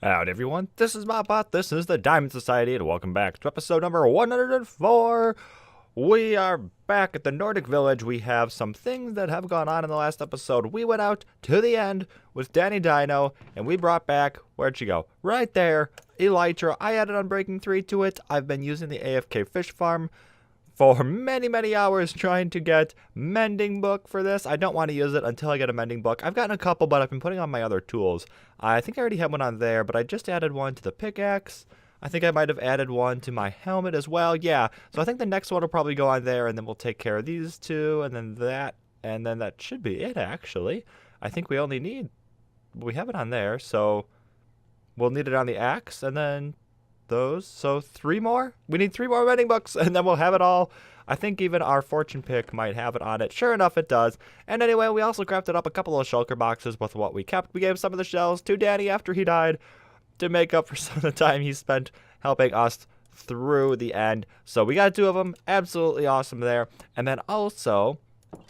Howdy everyone, this is MobBot, this is the Diamond Society, and welcome back to episode number 104. We are back at the Nordic Village. We have some things that have gone on in the last episode. We went out to the end with Danny Dino, and we brought back, where'd she go? Right there, Elytra. I added Unbreaking 3 to it. I've been using the AFK fish farm for many hours trying to get mending book for this. I don't want to use it until I get a mending book. I've gotten a couple, but I've been putting on my other tools. I think I already had one on there, but I just added one to the pickaxe. I think I might have added one to my helmet as well. Yeah, so I think the next one will probably go on there, and then we'll take care of these two, and then that should be it, actually. I think we only need, we have it on there, so we'll need it on the axe, and then those. So 3 more? We need 3 more mending books, and then we'll have it all. I think even our fortune pick might have it on it. Sure enough, it does. And anyway, we also crafted up a couple of shulker boxes with what we kept. We gave some of the shells to Danny after he died to make up for some of the time he spent helping us through the end. So we got 2 of them. Absolutely awesome there. And then also,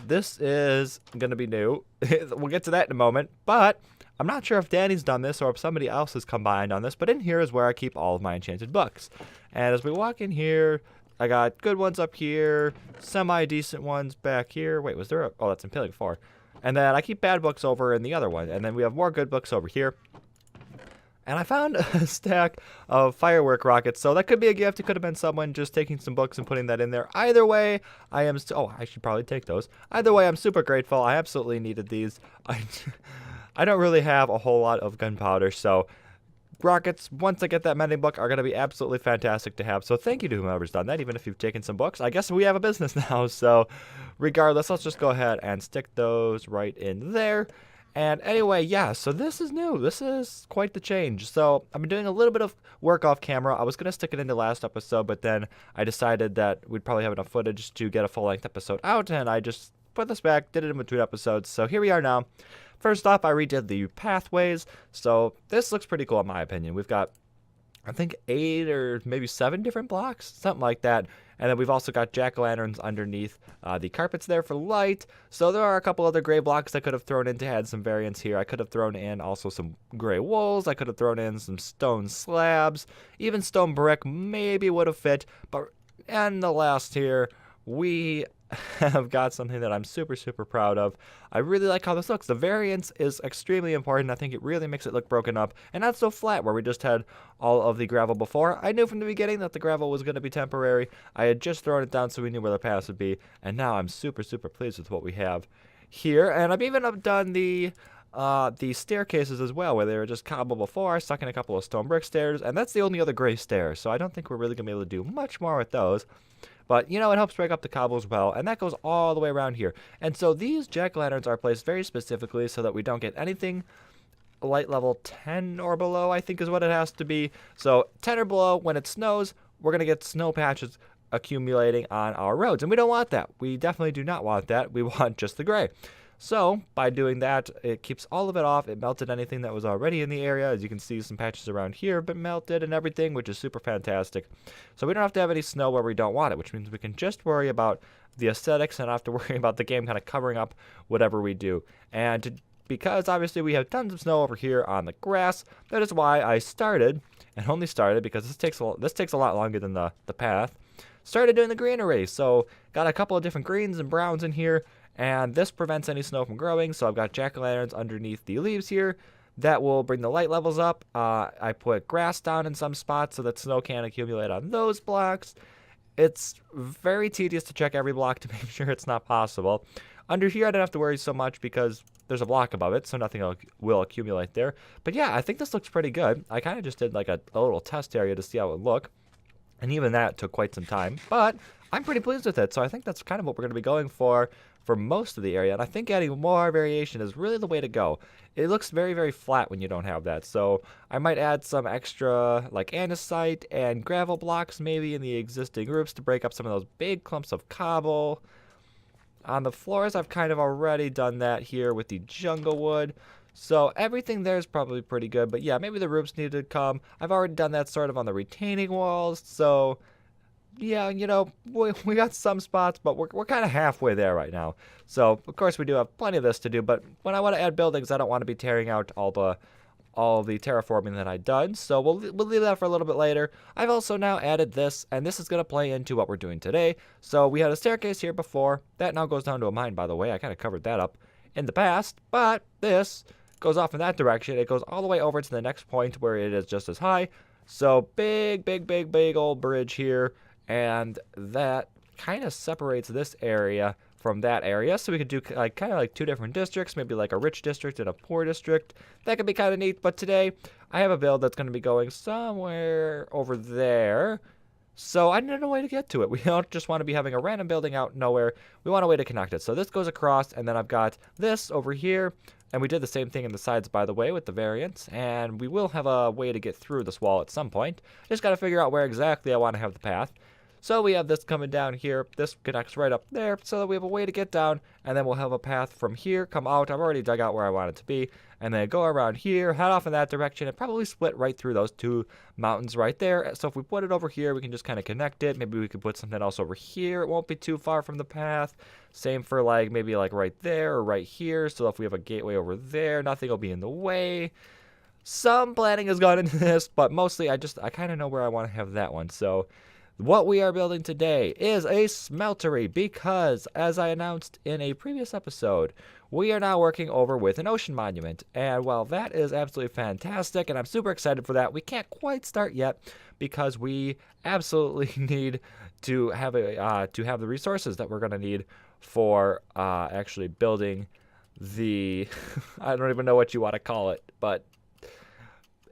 this is going to be new. We'll get to that in a moment. But I'm not sure if Danny's done this or if somebody else has combined on this, but in here is where I keep all of my enchanted books. And as we walk in here, I got good ones up here, semi-decent ones back here. Wait, was there a... Oh, that's Impaling 4. And then I keep bad books over in the other one. And then we have more good books over here. And I found a stack of firework rockets, so that could be a gift. It could have been someone just taking some books and putting that in there. Either way, I am... Oh, I should probably take those. Either way, I'm super grateful. I absolutely needed these. I don't really have a whole lot of gunpowder, so rockets, once I get that mending book, are going to be absolutely fantastic to have. So thank you to whoever's done that, even if you've taken some books. I guess we have a business now, so regardless, let's just go ahead and stick those right in there. And anyway, yeah, so this is new. This is quite the change. So I've been doing a little bit of work off camera. I was going to stick it into last episode, but then I decided that we'd probably have enough footage to get a full-length episode out, and I just put this back, did it in between episodes. So here we are now. First off, I redid the pathways, so this looks pretty cool in my opinion. We've got, I think, 8 or maybe 7 different blocks, something like that. And then we've also got jack-o'-lanterns underneath the carpets there for light. So there are a couple other gray blocks I could have thrown in to add some variance here. I could have thrown in also some gray walls. I could have thrown in some stone slabs. Even stone brick maybe would have fit. But and the last here, we have got something that I'm super proud of. I really like how this looks. The variance is extremely important. I think it really makes it look broken up and not so flat where we just had all of the gravel before. I knew from the beginning that the gravel was going to be temporary. I had just thrown it down so we knew where the paths would be, and now I'm super pleased with what we have here. And I've even done the staircases as well, where they were just cobble before. I stuck in a couple of stone brick stairs, and that's the only other gray stairs, so I don't think we're really going to be able to do much more with those. But, you know, it helps break up the cobble as well, and that goes all the way around here. And so these jack-o'-lanterns are placed very specifically so that we don't get anything light level 10 or below, I think is what it has to be. So 10 or below, when it snows, we're going to get snow patches accumulating on our roads, and we don't want that. We definitely do not want that. We want just the gray. So by doing that, it keeps all of it off. It melted anything that was already in the area. As you can see, some patches around here have been melted and everything, which is super fantastic. So we don't have to have any snow where we don't want it, which means we can just worry about the aesthetics and not have to worry about the game kind of covering up whatever we do. And because obviously we have tons of snow over here on the grass, that is why I started, and only started because this takes a lot longer than the path, started doing the greenery. So got a couple of different greens and browns in here. And this prevents any snow from growing, so I've got jack-o'-lanterns underneath the leaves here. That will bring the light levels up. I put grass down in some spots so that snow can't accumulate on those blocks. It's very tedious to check every block to make sure it's not possible. Under here, I don't have to worry so much because there's a block above it, so nothing will accumulate there. But yeah, I think this looks pretty good. I kind of just did like a little test area to see how it would look. And even that took quite some time. But I'm pretty pleased with it, so I think that's kind of what we're going to be going for most of the area. And I think adding more variation is really the way to go. It looks very flat when you don't have that. So I might add some extra like andesite and gravel blocks maybe in the existing roofs to break up some of those big clumps of cobble. On the floors, I've kind of already done that here with the jungle wood. So everything there is probably pretty good. But yeah, maybe the roofs need to come. I've already done that sort of on the retaining walls. So yeah, you know, we got some spots, but we're kind of halfway there right now. So, of course, we do have plenty of this to do, but when I want to add buildings, I don't want to be tearing out all all the terraforming that I'd done, so we'll leave that for a little bit later. I've also now added this, and this is going to play into what we're doing today. So we had a staircase here before. That now goes down to a mine, by the way. I kind of covered that up in the past, but this goes off in that direction. It goes all the way over to the next point where it is just as high. So big old bridge here, and that kind of separates this area from that area, so we could do like kind of like two different districts, maybe like a rich district and a poor district. That could be kind of neat. But today I have a build that's going to be going somewhere over there, so I need a way to get to it. We don't just want to be having a random building out nowhere. We want a way to connect it. So this goes across, and then I've got this over here, and we did the same thing in the sides, by the way, with the variants, and we will have a way to get through this wall at some point. Just got to figure out where exactly I want to have the path. So we have this coming down here. This connects right up there so that we have a way to get down, and then we'll have a path from here come out. I've already dug out where I want it to be, and then go around here, head off in that direction, and probably split right through those two mountains right there. So if we put it over here, we can just kind of connect it. Maybe we could put something else over here. It won't be too far from the path. Same for like maybe like right there or right here. So if we have a gateway over there, nothing will be in the way. Some planning has gone into this, but mostly I kind of know where I want to have that one. So what we are building today is a smeltery because, as I announced in a previous episode, we are now working over with an ocean monument. And while that is absolutely fantastic, and I'm super excited for that, we can't quite start yet because we absolutely need to have the resources that we're going to need for actually building the I don't even know what you want to call it, but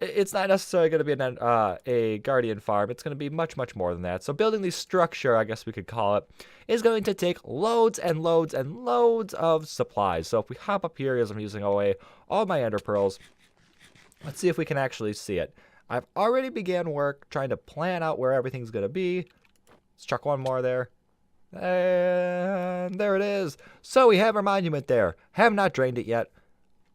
it's not necessarily going to be a guardian farm. It's going to be much more than that. So building the structure, I guess we could call it, is going to take loads and loads of supplies. So if we hop up here, as I'm using away all my ender pearls, let's see if we can actually see it. I've already began work trying to plan out where everything's going to be. Let's chuck one more there. And there it is. So we have our monument there. Have not drained it yet.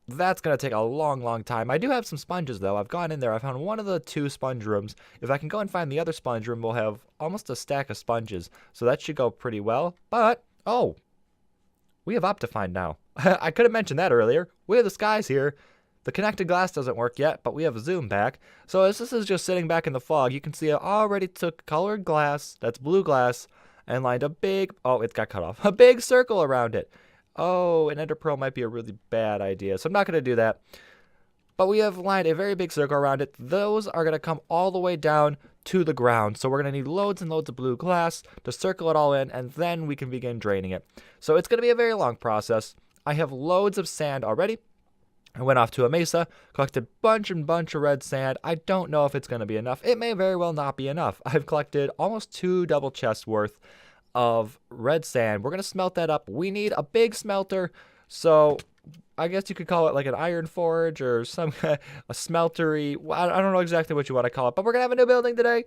That's going to take a long time. I do have some sponges, though. I've gone in there. I found one of the two sponge rooms. If I can go and find the other sponge room, we'll have almost a stack of sponges. So that should go pretty well. But, oh, we have Optifine now. I could have mentioned that earlier. We have the skies here. The connected glass doesn't work yet, but we have a zoom back. So as this is just sitting back in the fog, you can see I already took colored glass, that's blue glass, and lined a big, oh, it got cut off, a big circle around it. Oh, an ender pearl might be a really bad idea, so I'm not going to do that. But we have lined a very big circle around it. Those are going to come all the way down to the ground. So we're going to need loads and loads of blue glass to circle it all in, and then we can begin draining it. So it's going to be a very long process. I have loads of sand already. I went off to a mesa, collected a bunch of red sand. I don't know if it's going to be enough. It may very well not be enough. I've collected almost 2 double chests worth of red sand. We're going to smelt that up. We need a big smelter, so I guess you could call it like an iron forge or some a smeltery. I don't know exactly what you want to call it, but we're going to have a new building today.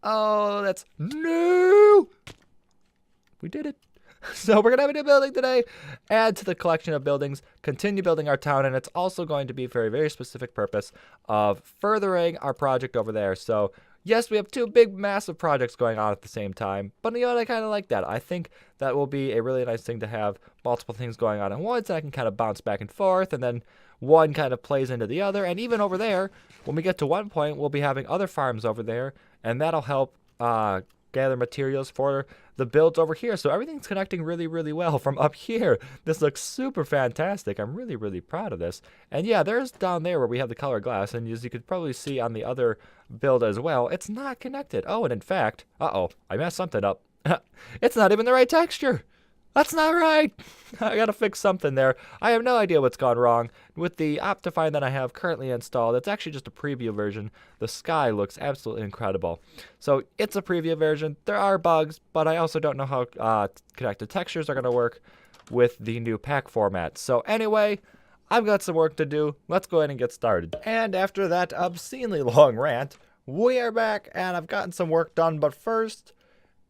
Oh, that's new. We did it. So we're going to have a new building today, add to the collection of buildings, continue building our town, and it's also going to be for a very specific purpose of furthering our project over there. So yes, we have 2 big, massive projects going on at the same time, but you know what, I kind of like that. I think that will be a really nice thing to have multiple things going on at once, and I can kind of bounce back and forth, and then one kind of plays into the other, and even over there, when we get to one point, we'll be having other farms over there, and that'll help gather materials for the builds over here. So everything's connecting really well from up here. This looks super fantastic. I'm really proud of this. And yeah, there's down there where we have the colored glass, and as you could probably see on the other build as well, it's not connected. Oh, and in fact, I messed something up. It's not even the right texture. That's not right. I gotta fix something there. I have no idea what's gone wrong. With the Optifine that I have currently installed, it's actually just a preview version. The sky looks absolutely incredible. So it's a preview version. There are bugs, but I also don't know how connected textures are gonna work with the new pack format. So anyway, I've got some work to do. Let's go ahead and get started. And after that obscenely long rant, we are back and I've gotten some work done, but first,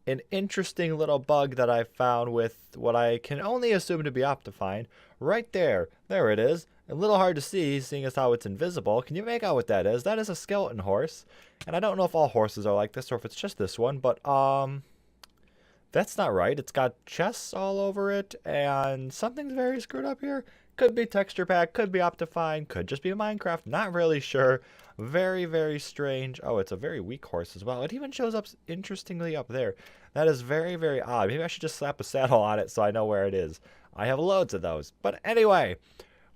an interesting little bug that I found with what I can only assume to be Optifine. Right there. There it is. A little hard to see, seeing as how it's invisible. Can you make out what that is? That is a skeleton horse. And I don't know if all horses are like this or if it's just this one, but that's not right. It's got chests all over it, and something's very screwed up here. Could be texture pack, could be Optifine, could just be Minecraft. Not really sure. Very, very strange. Oh, it's a very weak horse as well. It even shows up interestingly up there. That is very, very odd. Maybe I should just slap a saddle on it so I know where it is. I have loads of those. But anyway,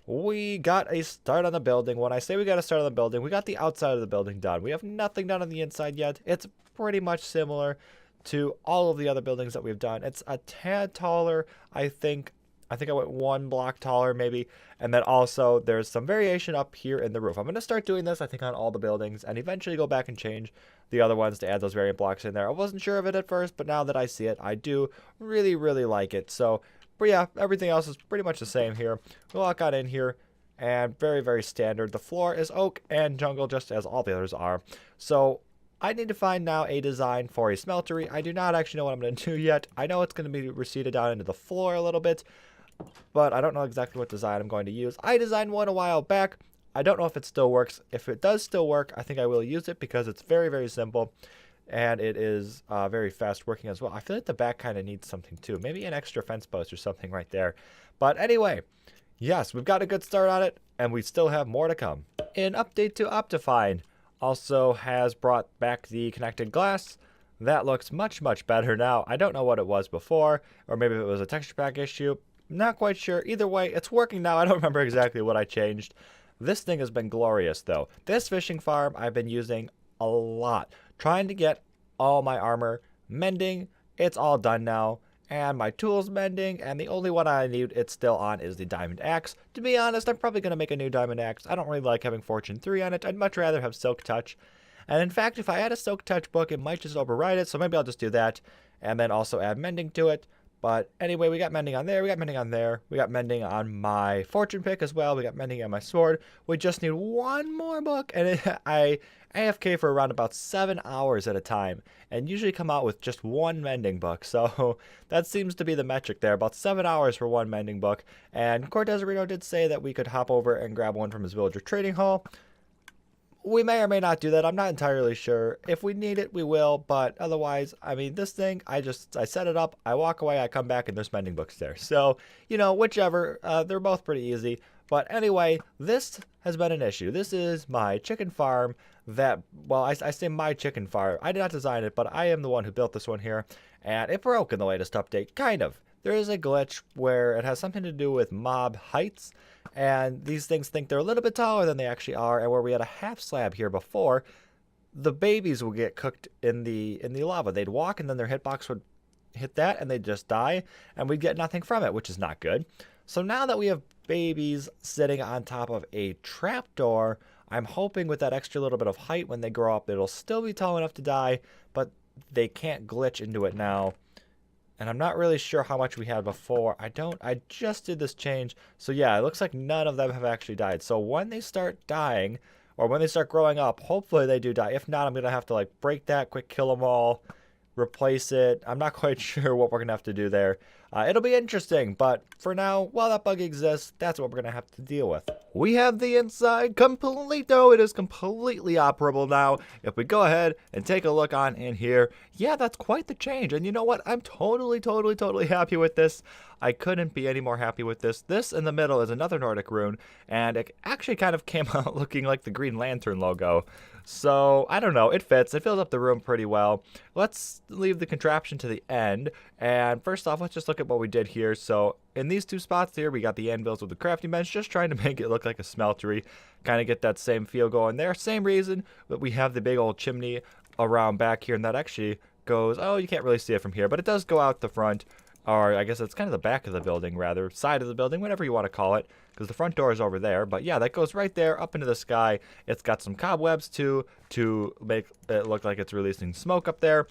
we got a start on the building. When I say we got a start on the building, we got the outside of the building done. We have nothing done on the inside yet. It's pretty much similar to all of the other buildings that we've done. It's a tad taller, I think. I went 1 block taller maybe. And then also there's some variation up here in the roof. I'm going to start doing this, I think, on all the buildings and eventually go back and change the other ones to add those variant blocks in there. I wasn't sure of it at first, but now that I see it, I do really, really like it. So, but yeah, everything else is pretty much the same here. We'll walk on in here and very, very standard. The floor is oak and jungle just as all the others are. So I need to find now a design for a smeltery. I do not actually know what I'm going to do yet. I know it's going to be receded down into the floor a little bit, but I don't know exactly what design I'm going to use. I designed one a while back. I don't know if it still works. If it does still work, I think I will use it because it's very, very simple. And it is very fast working as well. I feel like the back kind of needs something too. Maybe an extra fence post or something right there. But anyway, yes, we've got a good start on it. And we still have more to come. An update to Optifine also has brought back the connected glass. That looks much, much better now. I don't know what it was before. Or maybe it was a texture pack issue. Not quite sure. Either way, it's working now. I don't remember exactly what I changed. This thing has been glorious, though. This fishing farm I've been using a lot. Trying to get all my armor mending. It's all done now. And my tools mending. And the only one I need it's still on is the diamond axe. To be honest, I'm probably going to make a new diamond axe. I don't really like having Fortune 3 on it. I'd much rather have Silk Touch. And in fact, if I add a Silk Touch book, it might just override it. So maybe I'll just do that. And then also add mending to it. But anyway, we got mending on there, we got mending on there, we got mending on my fortune pick as well, we got mending on my sword. We just need one more book, and I AFK for around about 7 hours at a time, and usually come out with just one mending book. So that seems to be the metric there, about 7 hours for one mending book. And Cortezarino did say that we could hop over and grab one from his villager trading hall. We may or may not do that. I'm not entirely sure. If we need it, we will. But otherwise, I mean, this thing, I set it up, I walk away, I come back, and there's mending books there. So, you know, whichever. They're both pretty easy. But anyway, this has been an issue. This is my chicken farm that, well, I say my chicken farm. I did not design it, but I am the one who built this one here. And it broke in the latest update, kind of. There is a glitch where it has something to do with mob heights. And these things think they're a little bit taller than they actually are. And where we had a half slab here before, the babies will get cooked in the lava. They'd walk and then their hitbox would hit that and they'd just die. And we'd get nothing from it, which is not good. So now that we have babies sitting on top of a trapdoor, I'm hoping with that extra little bit of height when they grow up, it'll still be tall enough to die. But they can't glitch into it now. And I'm not really sure how much we had before. I just did this change. So yeah, it looks like none of them have actually died. So when they start dying, or when they start growing up, hopefully they do die. If not, I'm going to have to like break that, quick kill them all, replace it. I'm not quite sure what we're going to have to do there. It'll be interesting, but for now, while that bug exists, that's what we're going to have to deal with. We have the inside completo. It is completely operable now. If we go ahead and take a look on in here, yeah, that's quite the change. And you know what? I'm totally happy with this. I couldn't be any more happy with this. This in the middle is another Nordic rune, and it actually kind of came out looking like the Green Lantern logo. So, I don't know, it fits. It fills up the room pretty well. Let's leave the contraption to the end. And first off, let's just look at what we did here. So, in these two spots here, we got the anvils with the crafting bench, just trying to make it look like a smeltery. Kind of get that same feel going there. Same reason that we have the big old chimney around back here, and that actually goes, oh, you can't really see it from here, but it does go out the front. Or I guess it's kind of the back of the building, rather. Side of the building, whatever you want to call it. Because the front door is over there. But yeah, that goes right there up into the sky. It's got some cobwebs too, to make it look like it's releasing smoke up there.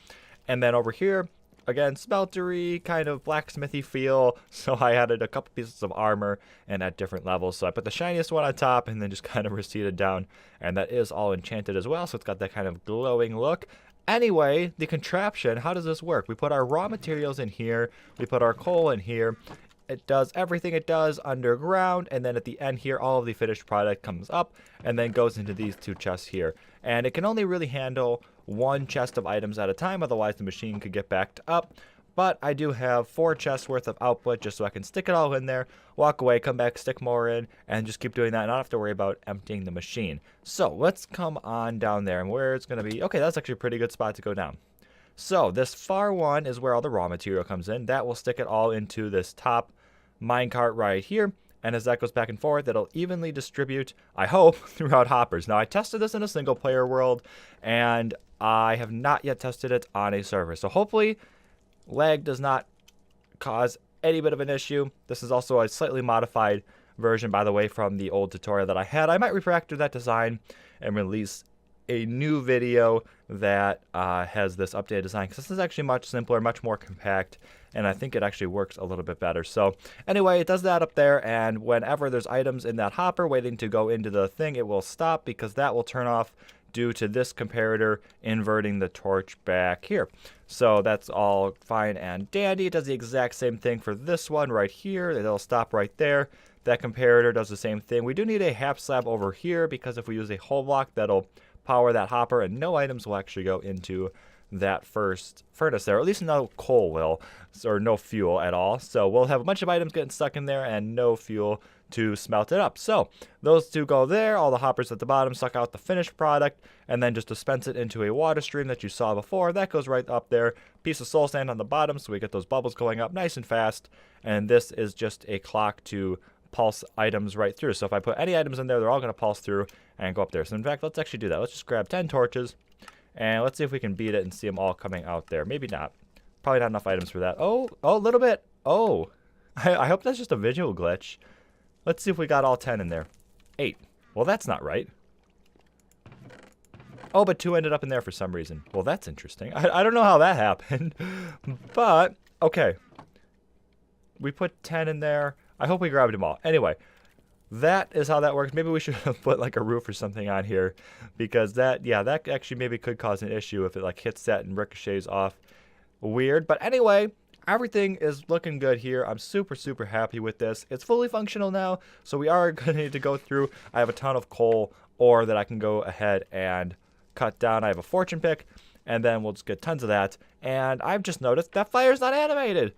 And then over here, again, smeltery, kind of blacksmithy feel. So I added a couple pieces of armor and at different levels. So I put the shiniest one on top and then just kind of receded down. And that is all enchanted as well. So it's got that kind of glowing look. Anyway, the contraption, how does this work? We put our raw materials in here. We put our coal in here. It does everything it does underground. And then at the end here, all of the finished product comes up and then goes into these two chests here. And it can only really handle one chest of items at a time. Otherwise, the machine could get backed up. But I do have 4 chests worth of output just so I can stick it all in there, walk away, come back, stick more in, and just keep doing that and not have to worry about emptying the machine. So let's come on down there, and where it's going to be, okay, that's actually a pretty good spot to go down. So this far one is where all the raw material comes in. That will stick it all into this top minecart right here. And as that goes back and forth, it'll evenly distribute, I hope, throughout hoppers. Now, I tested this in a single-player world, and I have not yet tested it on a server. So hopefully, lag does not cause any bit of an issue. This is also a slightly modified version, by the way, from the old tutorial that I had. I might refactor that design and release a new video that has this updated design, because this is actually much simpler, much more compact, and I think it actually works a little bit better. So anyway, it does that up there, and whenever there's items in that hopper waiting to go into the thing, it will stop, because that will turn off due to this comparator inverting the torch back here. So that's all fine and dandy. It does the exact same thing for this one right here. It'll stop right there. That comparator does the same thing. We do need a half slab over here, because if we use a whole block, that'll power that hopper, and no items will actually go into that first furnace there, or at least no coal will, or no fuel at all. So we'll have a bunch of items getting stuck in there and no fuel to smelt it up. So those two go there, all the hoppers at the bottom suck out the finished product, and then just dispense it into a water stream that you saw before. That goes right up there, piece of soul sand on the bottom, so we get those bubbles going up nice and fast. And this is just a clock to pulse items right through. So if I put any items in there, they're all going to pulse through and go up there. So in fact, let's actually do that. Let's just grab 10 torches, and let's see if we can beat it and see them all coming out there. Maybe not. Probably not enough items for that. Oh, a little bit. Oh, I hope that's just a visual glitch. Let's see if we got all 10 in there. 8. Well, that's not right. Oh, but 2 ended up in there for some reason. Well, that's interesting. I don't know how that happened. But, okay. We put 10 in there. I hope we grabbed them all. Anyway, that is how that works. Maybe we should have put like a roof or something on here, because that, yeah, that actually maybe could cause an issue if it like hits that and ricochets off. Weird. But anyway, everything is looking good here. I'm super, super happy with this. It's fully functional now, so we are going to need to go through. I have a ton of coal ore that I can go ahead and cut down. I have a fortune pick, and then we'll just get tons of that. And I've just noticed that fire's not animated.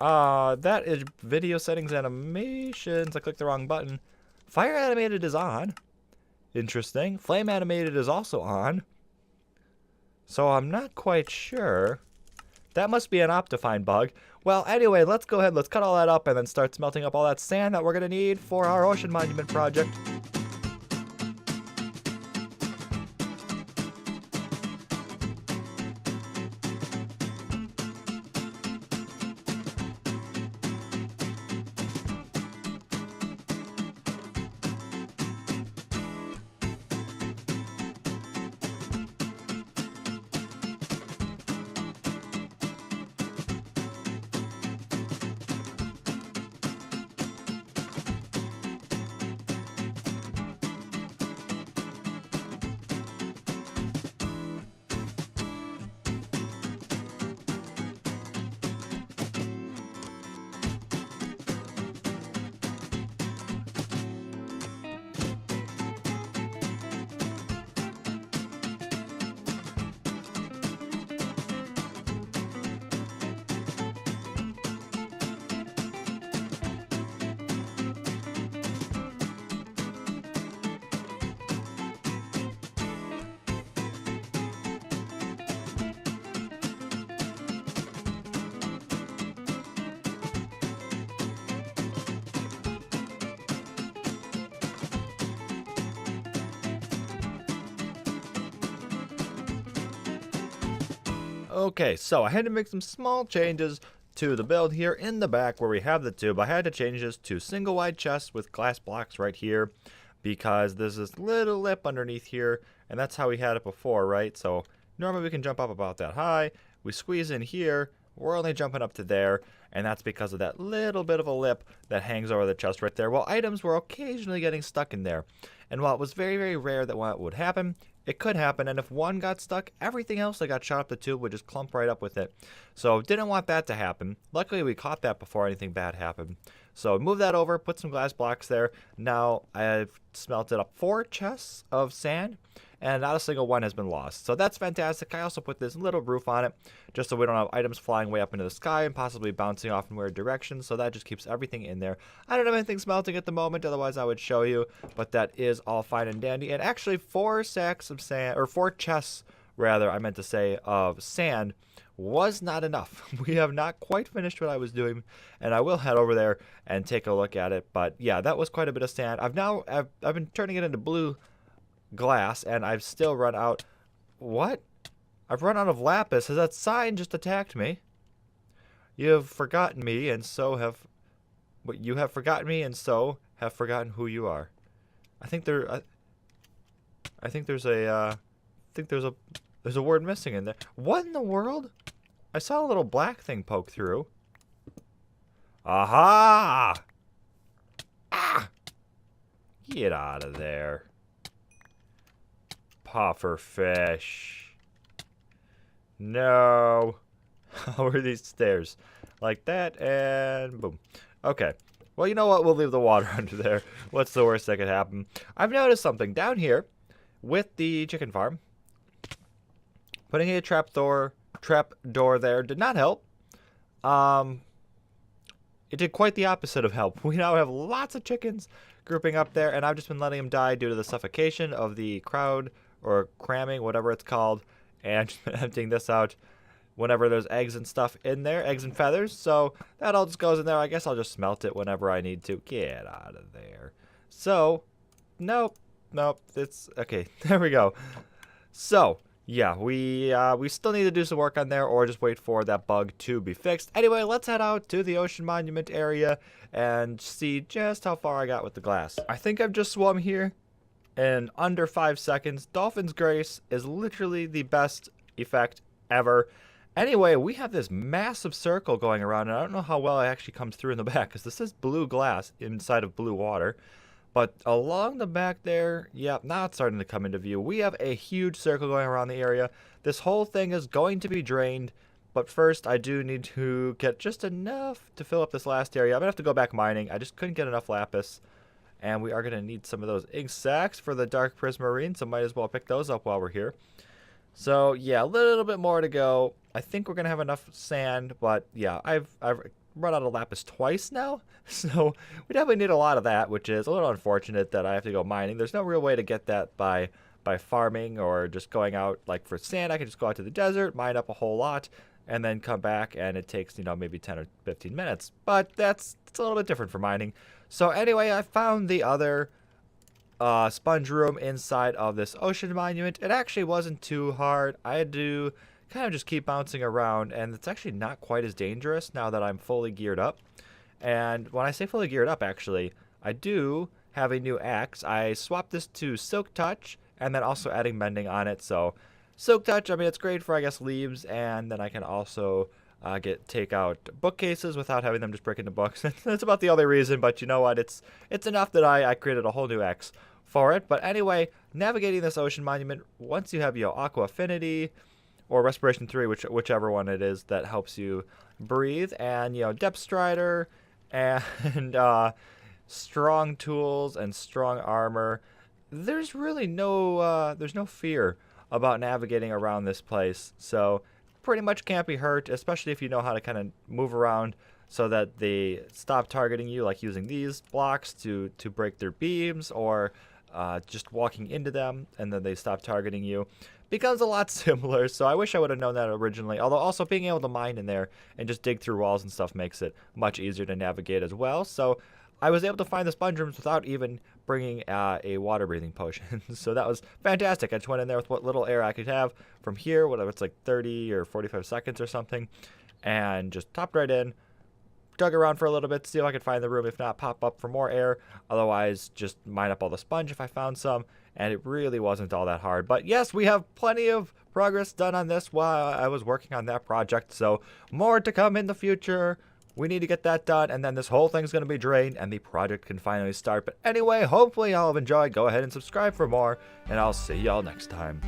That is video settings animations. I clicked the wrong button. Fire animated is on. Interesting. Flame animated is also on. So I'm not quite sure. That must be an Optifine bug. Well, anyway, let's go ahead. Let's cut all that up and then start smelting up all that sand that we're going to need for our ocean monument project. Okay, so I had to make some small changes to the build here in the back where we have the tube. I had to change this to single wide chests with glass blocks right here, because there's this little lip underneath here, and that's how we had it before, right? So normally we can jump up about that high. We squeeze in here, we're only jumping up to there, and that's because of that little bit of a lip that hangs over the chest right there. Well, items were occasionally getting stuck in there, and while it was very, very rare that what would happen, it could happen, and if one got stuck, everything else that got shot up the tube would just clump right up with it. So didn't want that to happen. Luckily, we caught that before anything bad happened. So move that over, put some glass blocks there. Now I've smelted up 4 chests of sand, and not a single one has been lost. So that's fantastic. I also put this little roof on it just so we don't have items flying way up into the sky and possibly bouncing off in weird directions. So that just keeps everything in there. I don't have anything smelting at the moment, otherwise I would show you, but that is all fine and dandy. And actually 4 sacks of sand, or 4 chests rather, I meant to say, of sand was not enough. We have not quite finished what I was doing, and I will head over there and take a look at it. But yeah, that was quite a bit of sand. I've been turning it into blue glass, and I've still run out. What? I've run out of lapis. Has that sign just attacked me? You have forgotten me, and so have. But you have forgotten me, and so have forgotten who you are. I think there. I think there's a. There's a word missing in there. What in the world? I saw a little black thing poke through. Aha! Ah! Get out of there. Puffer fish. No. How are these stairs? Like that, and boom. Okay. Well, you know what? We'll leave the water under there. What's the worst that could happen? I've noticed something down here with the chicken farm. Putting a trap door there did not help. It did quite the opposite of help. We now have lots of chickens grouping up there, and I've just been letting them die due to the suffocation of the crowd, or cramming, whatever it's called, and just been emptying this out whenever there's eggs and stuff in there, eggs and feathers. So that all just goes in there. I guess I'll just smelt it whenever I need to. Get out of there. So, nope, it's okay. There we go. So. Yeah, we still need to do some work on there, or just wait for that bug to be fixed. Anyway, let's head out to the Ocean Monument area and see just how far I got with the glass. I think I've just swum here in under 5 seconds. Dolphin's Grace is literally the best effect ever. Anyway, we have this massive circle going around, and I don't know how well it actually comes through in the back, because this is blue glass inside of blue water. But along the back there, yeah, now it's starting to come into view. We have a huge circle going around the area. This whole thing is going to be drained. But first, I do need to get just enough to fill up this last area. I'm going to have to go back mining. I just couldn't get enough lapis. And we are going to need some of those ink sacs for the dark prismarine, so might as well pick those up while we're here. So, yeah, a little bit more to go. I think we're going to have enough sand, but yeah, I've run out of lapis twice now, so we definitely need a lot of that, which is a little unfortunate that I have to go mining. There's no real way to get that by farming or just going out. Like for sand, I can just go out to the desert, mine up a whole lot, and then come back, and it takes, you know, maybe 10 or 15 minutes. But it's a little bit different for mining. So anyway, I found the other sponge room inside of this ocean monument. It actually wasn't too hard. I had to kind of just keep bouncing around, and it's actually not quite as dangerous now that I'm fully geared up. And when I say fully geared up, actually, I do have a new axe. I swapped this to Silk Touch, and then also adding mending on it. So Silk Touch, I mean, it's great for, I guess, leaves, and then I can also take out bookcases without having them just break into books. That's about the only reason, but you know what? It's enough that I created a whole new axe for it. But anyway, navigating this ocean monument, once you have your Aqua Affinity or Respiration 3, whichever one it is that helps you breathe, and, you know, Depth Strider, and strong tools and strong armor, there's really no fear about navigating around this place. So pretty much can't be hurt, especially if you know how to kind of move around so that they stop targeting you, like using these blocks to break their beams, or just walking into them and then they stop targeting you. Becomes a lot similar, so I wish I would have known that originally. Although also being able to mine in there and just dig through walls and stuff makes it much easier to navigate as well. So I was able to find the sponge rooms without even bringing a water breathing potion. So that was fantastic. I just went in there with what little air I could have from here, whatever, it's like 30 or 45 seconds or something, and just topped right in, dug around for a little bit to see if I could find the room. If not, pop up for more air. Otherwise, just mine up all the sponge if I found some. And it really wasn't all that hard. But yes, we have plenty of progress done on this while I was working on that project. So more to come in the future. We need to get that done, and then this whole thing's going to be drained, and the project can finally start. But anyway, hopefully y'all have enjoyed. Go ahead and subscribe for more, and I'll see y'all next time.